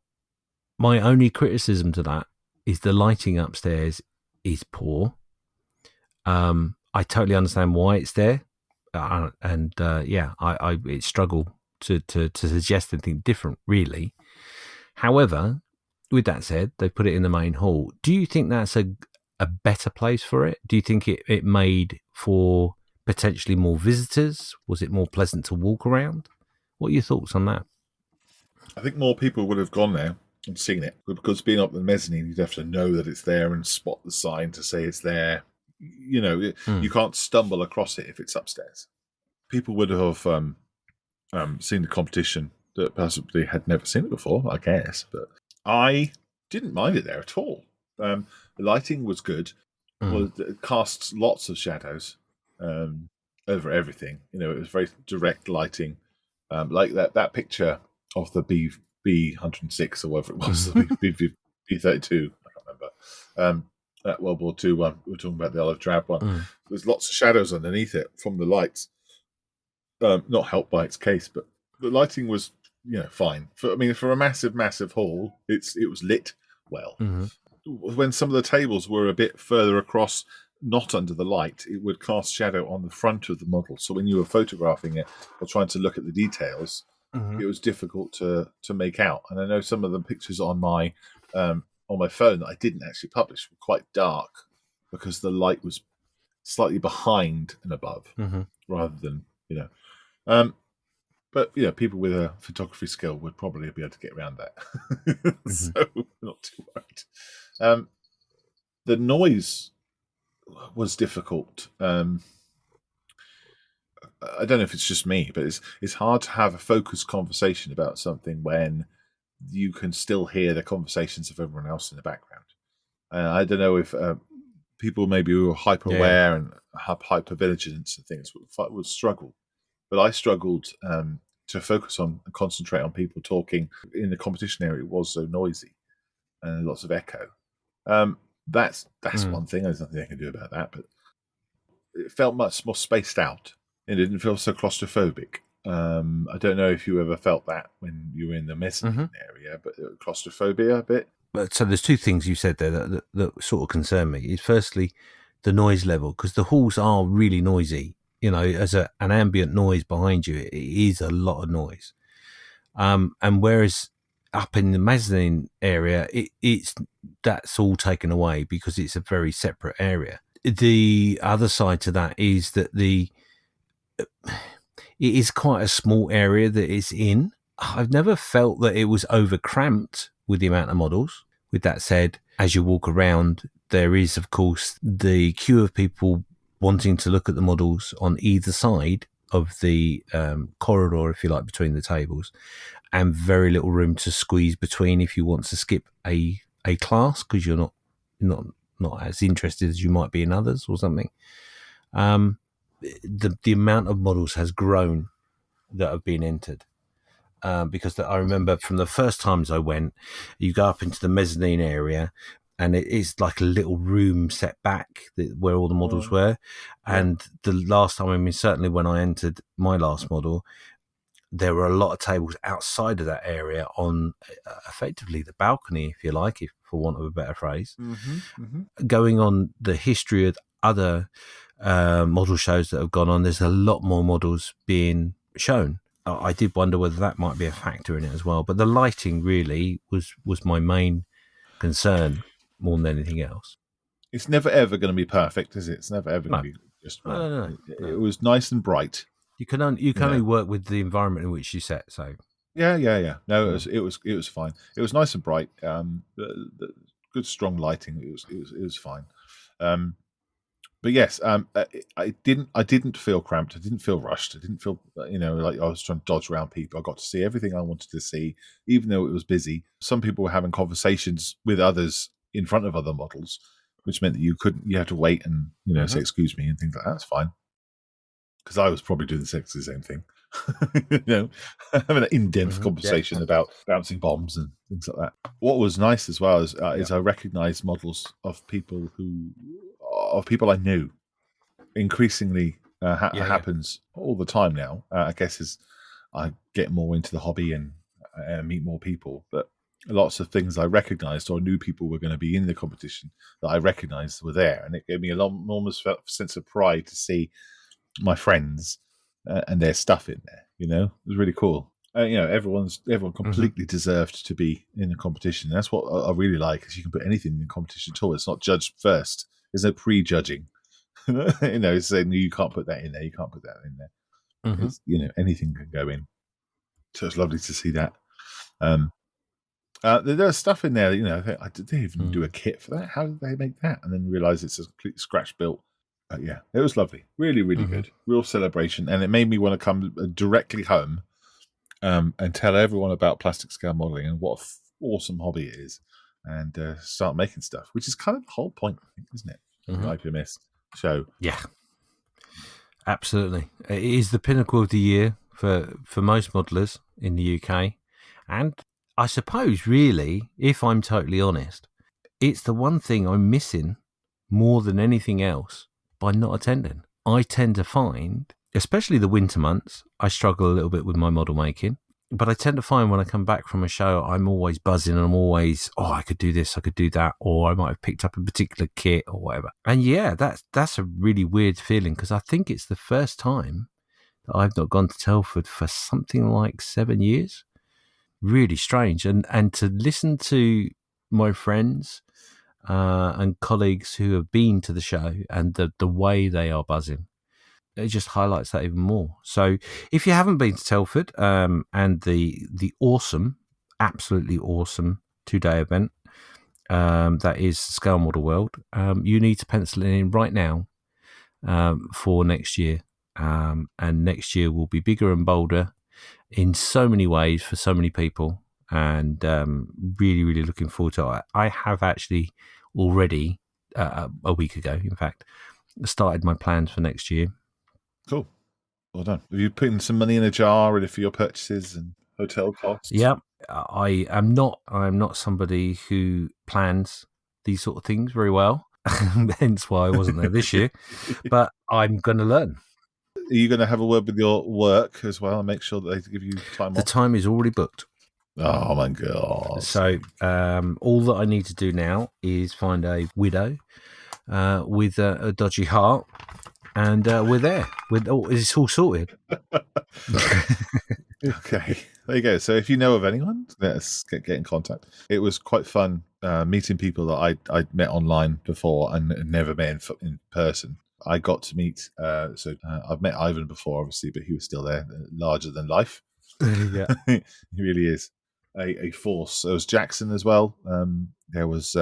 my only criticism to that is the lighting upstairs is poor. I totally understand why it's there, I struggle to suggest anything different, really. However, with that said, they put it in the main hall. Do you think that's a better place for it? Do you think it made for potentially more visitors? Was it more pleasant to walk around? What are your thoughts on that? I think more people would have gone there and seen it, but because being up the mezzanine, you'd have to know that it's there and spot the sign to say it's there. You Mm. can't stumble across it if it's upstairs. People would have seen the competition that possibly had never seen it before, I guess. But I didn't mind it there at all. The lighting was good. Mm. Well, it casts lots of shadows over everything. It was very direct lighting, like that picture of the B 106 or whatever it was, the B 32. I can't remember. That World War II one. We were talking about the olive drab one. Mm. There's lots of shadows underneath it from the lights. Not helped by its case, but the lighting was fine. For a massive hall, it was lit well. Mhm. When some of the tables were a bit further across, not under the light, it would cast shadow on the front of the model. So when you were photographing it or trying to look at the details, Mhm. it was difficult to make out. And I know some of the pictures on my phone that I didn't actually publish were quite dark because the light was slightly behind and above Mhm. rather than. Um, but people with a photography skill would probably be able to get around that. Mhm. So not too worried. The noise was difficult. I don't know if it's just me, but it's hard to have a focused conversation about something when you can still hear the conversations of everyone else in the background. I don't know if people maybe who are hyper Yeah. aware and have hyper vigilance and things would struggle, but I struggled to focus on and concentrate on people talking in the competition area. It was so noisy and lots of echo. That's Mm. one thing. There's nothing I can do about that, but it felt much more spaced out. It didn't feel so claustrophobic. I don't know if you ever felt that when you were in the mezzanine Mhm. area, but claustrophobia a bit. But so there's two things you said there that sort of concern me. Is firstly the noise level, because the halls are really noisy. As an ambient noise behind you, it is a lot of noise. And whereas up in the mezzanine area, it's that's all taken away because it's a very separate area. The other side to that is that it is quite a small area that it's in. I've never felt that it was over cramped with the amount of models. With that said, as you walk around, there is, of course, the queue of people wanting to look at the models on either side of the corridor, if you like, between the tables, and very little room to squeeze between if you want to skip a class because you're not as interested as you might be in others or something. The amount of models has grown that have been entered. Because I remember from the first times I went, you go up into the mezzanine area, and it is like a little room set back where all the models were. Yeah. And the last time, I mean, certainly when I entered my last model, there were a lot of tables outside of that area on effectively the balcony, if you like, if for want of a better phrase. Mm-hmm, mm-hmm. Going on the history of other model shows that have gone on, there's a lot more models being shown. I did wonder whether that might be a factor in it as well. But the lighting really was my main concern more than anything else. It's never ever going to be perfect, is it? It's never ever going No, to be just no, right. no, no, It no. was nice and bright. You can only work with the environment in which you set. So, Yeah. No, mm. it was fine. It was nice and bright. Good strong lighting. It was fine. Um, but yes, I didn't feel cramped. I didn't feel rushed. I didn't feel like I was trying to dodge around people. I got to see everything I wanted to see, even though it was busy. Some people were having conversations with others in front of other models, which meant that you had to wait and say Mhm. excuse me and things like that. That's fine, because I was probably doing the exact same thing. Having an in-depth Yeah. conversation about bouncing bombs and things like that. What was nice as well is I recognised models of people I knew. Increasingly Yeah. happens all the time now. I guess as I get more into the hobby and meet more people, but lots of things I recognised or knew people were going to be in the competition that I recognised were there, and it gave me an enormous sense of pride to see my friends and their stuff in there. It was really cool. everyone completely deserved to be in the competition. That's what I really like, is you can put anything in the competition at all. It's not judged first. There's no prejudging. Saying you can't put that in there, you can't put that in there. It's, anything can go in. So it's lovely to see that. There's stuff in there, did they even do a kit for that? How did they make that? And then realize it's a complete scratch built. Yeah, it was lovely. Really, really good. Real celebration. And it made me want to come directly home and tell everyone about plastic scale modeling and what an awesome hobby it is, and start making stuff, which is kind of the whole point, I think, isn't it? The IPMS show. Yeah, absolutely. It is the pinnacle of the year for most modelers in the UK. And I suppose, really, if I'm totally honest, it's the one thing I'm missing more than anything else by not attending. I tend to find, especially the winter months, I struggle a little bit with my model making. But I tend to find when I come back from a show, I'm always buzzing and I'm always, I could do this, I could do that, or I might have picked up a particular kit or whatever. And yeah, that's a really weird feeling, because I think it's the first time that I've not gone to Telford for something like 7 years. Really strange. And to listen to my friends and colleagues who have been to the show and the way they are buzzing, it just highlights that even more. So if you haven't been to Telford and the awesome, absolutely awesome 2-day event that is Scale Model World, you need to pencil it in right now for next year. And next year will be bigger and bolder in so many ways for so many people, and really, really looking forward to it. I have actually already, a week ago, in fact, started my plans for next year. Cool. Well done. Have you put in some money in a jar ready for your purchases and hotel costs? Yeah, I'm not somebody who plans these sort of things very well, hence why I wasn't there this year. But I'm going to learn. Are you going to have a word with your work as well and make sure that they give you time off? The time is already booked. Oh my God. So all that I need to do now is find a widow with a dodgy heart, and we're there. It's all sorted. Okay, there you go. So if you know of anyone, let's get in contact. It was quite fun meeting people that I'd met online before and never met in person. I got to meet, I've met Ivan before, obviously, but he was still there, larger than life. Yeah. He really is a force. There was Jackson as well. There was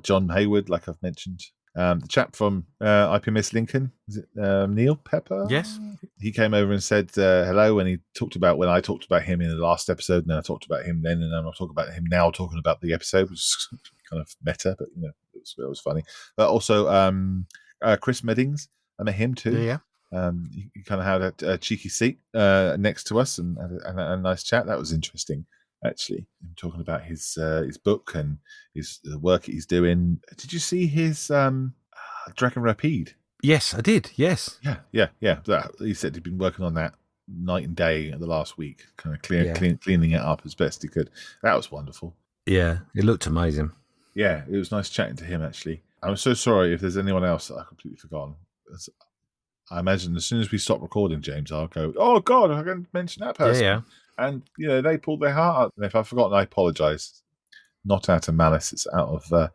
John Hayward, like I've mentioned. The chap from IPMS Lincoln, is it Neil Pepper? Yes. He came over and said hello, and he talked about when I talked about him in the last episode, and then I talked about him then, and then I'll talk about him now talking about the episode, which is kind of meta, but it was funny. But also Chris Meddings, I met him too. Yeah. He kind of had a cheeky seat next to us and a nice chat. That was interesting, actually. I'm talking about his book and his work he's doing. Did you see his Dragon Rapide? Yes, I did. Yes. Yeah. He said he'd been working on that night and day the last week, kind of cleaning it up as best he could. That was wonderful. Yeah, it looked amazing. Yeah, it was nice chatting to him, actually. I'm so sorry if there's anyone else that I've completely forgotten. I imagine as soon as we stop recording, James, I'll go, oh, God, I can mention that person. Yeah. And, they pulled their heart out. And if I've forgotten, I apologise. Not out of malice. It's out of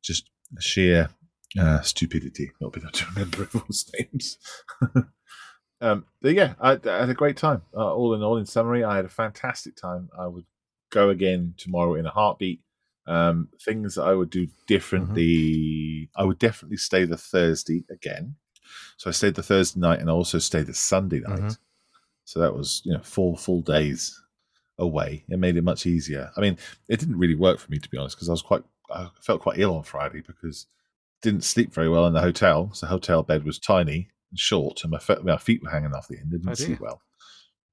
just sheer stupidity, not being able to remember everyone's names. But yeah, I had a great time. All in all, in summary, I had a fantastic time. I would go again tomorrow in a heartbeat. Things that I would do differently. I would definitely stay the Thursday again. So I stayed the Thursday night and I also stayed the Sunday night. So that was 4 full days away. It made it much easier. I mean, it didn't really work for me, to be honest, because I felt quite ill on Friday because I didn't sleep very well in the hotel. So the hotel bed was tiny and short, and my feet were hanging off the end. I didn't sleep well.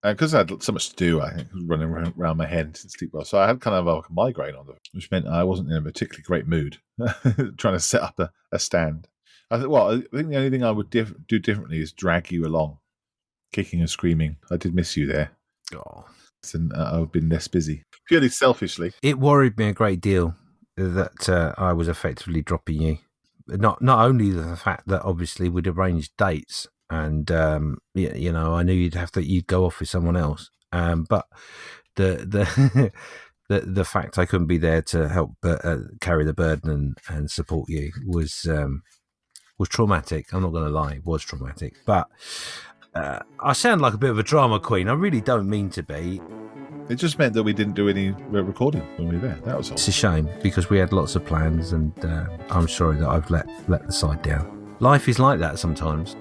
Because I had so much to do, I think, running around my head and didn't sleep well. So I had kind of a migraine on which meant I wasn't in a particularly great mood trying to set up a stand. I think the only thing I would do differently is drag you along, kicking and screaming. I did miss you there. Oh. And I've been less busy. Purely selfishly. It worried me a great deal that I was effectively dropping you. Not only the fact that obviously we'd arranged dates and, I knew you'd go off with someone else. But the the fact I couldn't be there to help carry the burden and support you was traumatic. I'm not going to lie, it was traumatic. But I sound like a bit of a drama queen. I really don't mean to be. It just meant that we didn't do any recording when we were there. That was all. It's a shame because we had lots of plans, and I'm sorry that I've let the side down. Life is like that sometimes.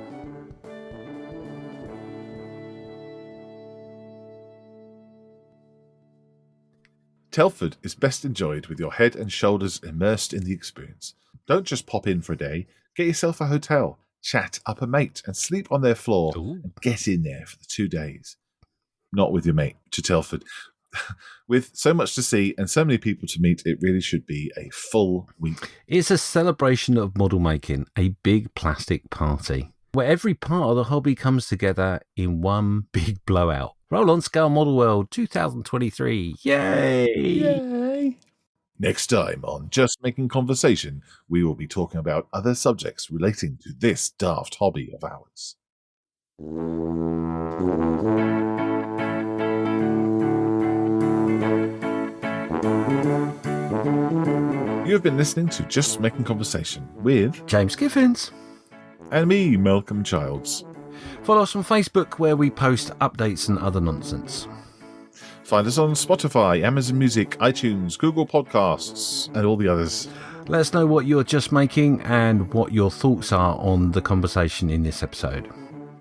Telford is best enjoyed with your head and shoulders immersed in the experience. Don't just pop in for a day. Get yourself a hotel, chat up a mate, and sleep on their floor. Ooh. And get in there for the 2 days. Not with your mate to Telford. With so much to see and so many people to meet, it really should be a full week. It's a celebration of model making, a big plastic party, where every part of the hobby comes together in one big blowout. Roll on Scale Model World 2023. Yay! Yay! Next time on Just Making Conversation, we will be talking about other subjects relating to this daft hobby of ours. You have been listening to Just Making Conversation with James Giffins. And me, Malcolm Childs. Follow us on Facebook where we post updates and other nonsense. Find us on Spotify, Amazon Music, iTunes, Google Podcasts, and all the others. Let us know what you're just making and what your thoughts are on the conversation in this episode.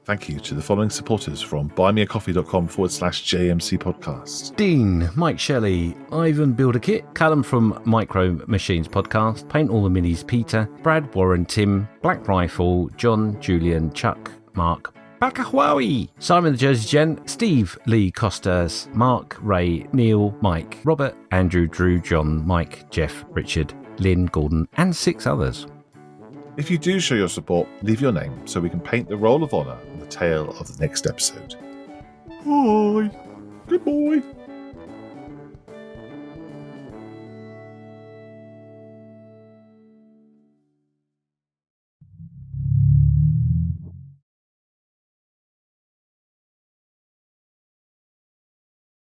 Thank you to the following supporters from buymeacoffee.com/JMC podcast. Dean, Mike Shelley, Ivan Builder-Kit, Callum from Micro Machines Podcast, Paint All the Minis Peter, Brad, Warren, Tim, Black Rifle, John, Julian, Chuck, Mark, Bakahuawi, Simon the Jersey Gent, Steve, Lee Costas, Mark, Ray, Neil, Mike, Robert, Andrew, Drew, John, Mike, Jeff, Richard, Lynn, Gordon, and 6 others. If you do show your support, leave your name so we can paint the roll of honour on the tail of the next episode. Bye. Goodbye.